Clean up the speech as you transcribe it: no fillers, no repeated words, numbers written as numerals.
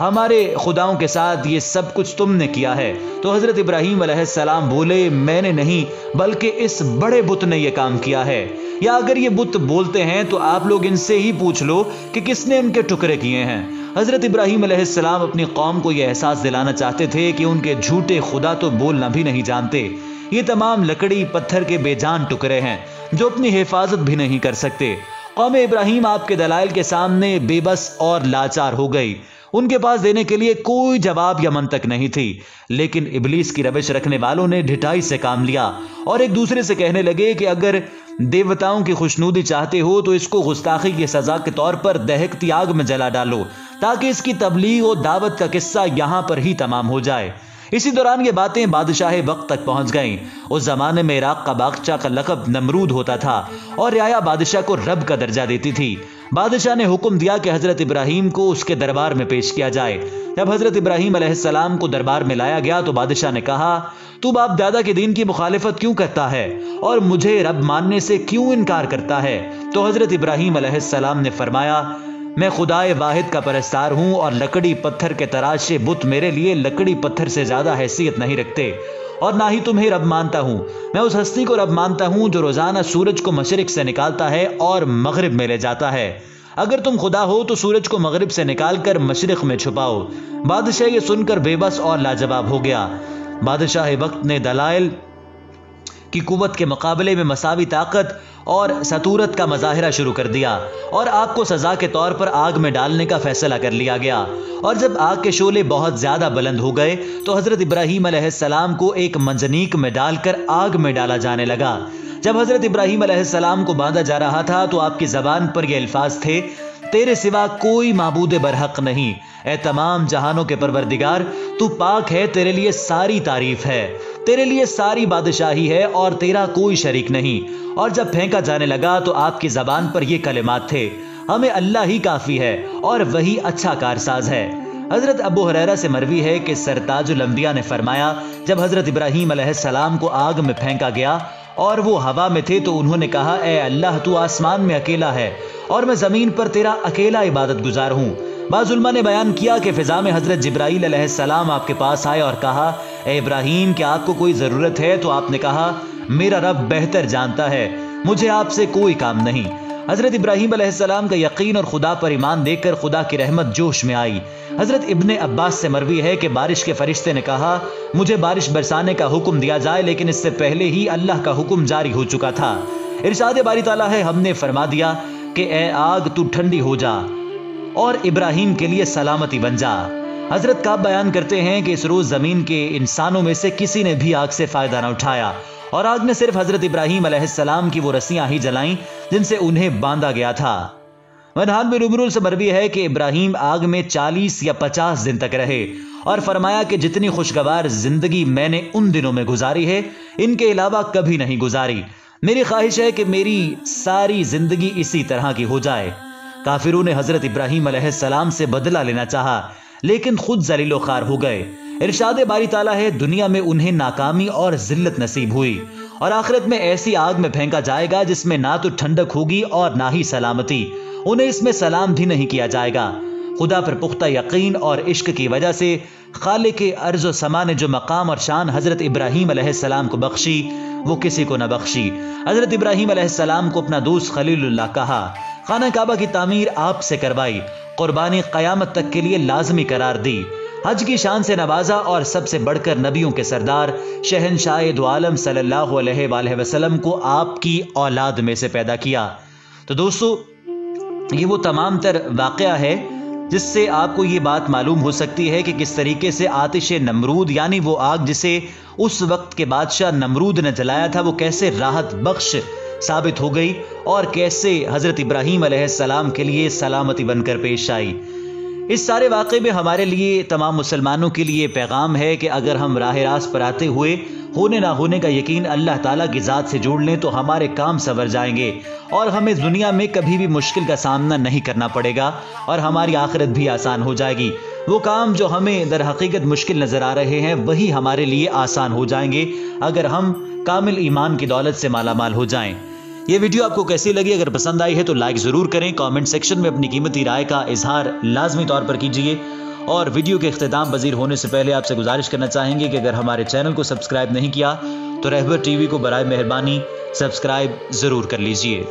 ہمارے خداؤں کے ساتھ یہ سب کچھ تم نے کیا ہے؟ تو حضرت ابراہیم علیہ السلام بولے میں نے نہیں بلکہ اس بڑے بت نے یہ کام کیا ہے، یا اگر یہ بت بولتے ہیں تو آپ لوگ ان سے ہی پوچھ لو کہ کس نے ان کے ٹکڑے کیے ہیں۔ حضرت ابراہیم علیہ السلام اپنی قوم کو یہ احساس دلانا چاہتے تھے کہ ان کے جھوٹے خدا تو بولنا بھی نہیں جانتے، یہ تمام لکڑی پتھر کے بے جان ٹکڑے ہیں جو اپنی حفاظت بھی نہیں کر سکتے۔ قوم ابراہیم آپ کے دلائل کے سامنے بے بس اور لاچار ہو گئی، ان کے پاس دینے کے لیے کوئی جواب یا منطق نہیں تھی، لیکن ابلیس کی روش رکھنے والوں نے ڈھٹائی سے کام لیا اور ایک دوسرے سے کہنے لگے کہ اگر دیوتاؤں کی خوشنودی چاہتے ہو تو اس کو گستاخی کی سزا کے طور پر دہکتی آگ میں جلا ڈالو تاکہ اس کی تبلیغ و دعوت کا قصہ یہاں پر ہی تمام ہو جائے۔ اسی دوران یہ باتیں بادشاہ وقت تک پہنچ گئیں۔ اس زمانے میں عراق کا بادشاہ کا لقب نمرود ہوتا تھا اور رعایا بادشاہ کو رب کا درجہ دیتی تھی۔ بادشاہ نے حکم دیا کہ حضرت ابراہیم کو اس کے دربار میں پیش کیا جائے۔ جب حضرت ابراہیم علیہ السلام کو دربار میں لایا گیا تو بادشاہ نے کہا تو باپ دادا کے دین کی مخالفت کیوں کرتا ہے اور مجھے رب ماننے سے کیوں انکار کرتا ہے؟ تو حضرت ابراہیم علیہ السلام نے فرمایا میں خدائے واحد کا پرستار ہوں اور لکڑی پتھر کے تراشے بت میرے لیے لکڑی پتھر سے زیادہ حیثیت نہیں رکھتے، اور نہ ہی تمہیں رب مانتا ہوں۔ میں اس ہستی کو رب مانتا ہوں جو روزانہ سورج کو مشرق سے نکالتا ہے اور مغرب میں لے جاتا ہے۔ اگر تم خدا ہو تو سورج کو مغرب سے نکال کر مشرق میں چھپاؤ۔ بادشاہ یہ سن کر بے بس اور لاجواب ہو گیا۔ بادشاہ وقت نے دلائل کی قوت کے مقابلے میں مساوی طاقت اور سطورت کا مظاہرہ شروع کر دیا اور آپ کو سزا کے طور پر آگ میں ڈالنے کا فیصلہ کر لیا گیا۔ اور جب آگ کے شعلے بہت زیادہ بلند ہو گئے تو حضرت ابراہیم علیہ السلام کو ایک منجنیق میں ڈال کر آگ میں ڈالا جانے لگا۔ جب حضرت ابراہیم علیہ السلام کو باندھا جا رہا تھا تو آپ کی زبان پر یہ الفاظ تھے تیرے سوا کوئی معبود برحق نہیں، اے تمام جہانوں کے پروردگار تو پاک ہے، تیرے لیے ساری تعریف ہے، تیرے لیے ساری بادشاہی ہے اور تیرا کوئی شریک نہیں۔ اور جب پھینکا جانے لگا تو آپ کی زبان پر یہ کلمات تھے ہمیں اللہ ہی کافی ہے اور وہی اچھا کارساز ہے۔ حضرت ابو ہریرہ سے مروی ہے کہ سرتاج الانبیاء نے فرمایا جب حضرت ابراہیم علیہ السلام کو آگ میں پھینکا گیا اور وہ ہوا میں تھے تو انہوں نے کہا اے اللہ تو آسمان میں اکیلا ہے اور میں زمین پر تیرا اکیلا عبادت گزار ہوں۔ بعض علماء نے بیان کیا کہ فضا میں حضرت جبرائیل علیہ السلام آپ کے پاس آئے اور کہا اے ابراہیم کیا آپ کو کوئی ضرورت ہے؟ تو آپ نے کہا میرا رب بہتر جانتا ہے، مجھے آپ سے کوئی کام نہیں۔ حضرت ابراہیم علیہ السلام کا یقین اور خدا پر ایمان دیکھ کر خدا کی رحمت جوش میں آئی۔ حضرت ابن عباس سے مروی ہے کہ بارش کے فرشتے نے کہا مجھے بارش برسانے کا حکم دیا جائے، لیکن اس سے پہلے ہی اللہ کا حکم جاری ہو چکا تھا۔ ارشاد باری تعالیٰ ہے ہم نے فرما دیا کہ اے آگ تو ٹھنڈی ہو جا اور ابراہیم کے لیے سلامتی بن جا۔ حضرت کعب بیان کرتے ہیں کہ اس روز زمین کے انسانوں میں سے کسی نے بھی آگ سے فائدہ نہ اٹھایا اور آگ نے صرف حضرت ابراہیم علیہ السلام کی وہ رسیاں ہی جلائیں جن سے انہیں باندھا گیا تھا۔ منہال بن عمرول سے مروی ہے کہ ابراہیم آگ میں 40 یا 50 دن تک رہے اور فرمایا کہ جتنی خوشگوار زندگی میں نے ان دنوں میں گزاری ہے ان کے علاوہ کبھی نہیں گزاری، میری خواہش ہے کہ میری ساری زندگی اسی طرح کی ہو جائے۔ کافروں نے حضرت ابراہیم علیہ السلام سے بدلہ لینا چاہا لیکن خود ذلیل و خوار ہو گئے۔ ارشاد باری تعالیٰ ہے دنیا میں انہیں ناکامی اور ذلت نصیب ہوئی اور آخرت میں ایسی آگ میں پھینکا جائے گا جس میں نہ تو ٹھنڈک ہوگی اور نہ ہی سلامتی، انہیں اس میں سلام بھی نہیں کیا جائے گا۔ خدا پر پختہ یقین اور عشق کی وجہ سے خالق ارض و سما نے جو مقام اور شان حضرت ابراہیم علیہ السلام کو بخشی وہ کسی کو نہ بخشی۔ حضرت ابراہیم علیہ السلام کو اپنا دوست خلیل اللہ کہا، خانہ کعبہ کی تعمیر آپ سے کروائی، قربانی قیامت تک کے لیے لازمی قرار دی، حج کی شان سے نوازا اور سب سے بڑھ کر نبیوں کے سردار شہنشاہ دو عالم صلی اللہ علیہ وآلہ وسلم کو آپ کی اولاد میں سے پیدا کیا۔ تو دوستو یہ وہ تمام تر واقعہ ہے جس سے آپ کو یہ بات معلوم ہو سکتی ہے کہ کس طریقے سے آتش نمرود یعنی وہ آگ جسے اس وقت کے بادشاہ نمرود نے جلایا تھا وہ کیسے راحت بخش ثابت ہو گئی اور کیسے حضرت ابراہیم علیہ السلام کے لیے سلامتی بن کر پیش آئی۔ اس سارے واقعے میں ہمارے لیے تمام مسلمانوں کے لیے پیغام ہے کہ اگر ہم راہ راست پر آتے ہوئے ہونے نہ ہونے کا یقین اللہ تعالیٰ کی ذات سے جوڑ لیں تو ہمارے کام سنور جائیں گے اور ہمیں دنیا میں کبھی بھی مشکل کا سامنا نہیں کرنا پڑے گا اور ہماری آخرت بھی آسان ہو جائے گی۔ وہ کام جو ہمیں در حقیقت مشکل نظر آ رہے ہیں وہی ہمارے لیے آسان ہو جائیں گے اگر ہم کامل ایمان کی دولت سے مالا مال ہو جائیں۔ یہ ویڈیو آپ کو کیسی لگی؟ اگر پسند آئی ہے تو لائک ضرور کریں، کامنٹ سیکشن میں اپنی قیمتی رائے کا اظہار لازمی طور پر کیجیے اور ویڈیو کے اختتام پذیر ہونے سے پہلے آپ سے گزارش کرنا چاہیں گے کہ اگر ہمارے چینل کو سبسکرائب نہیں کیا تو رہبر ٹی وی کو برائے مہربانی سبسکرائب ضرور کر لیجئے۔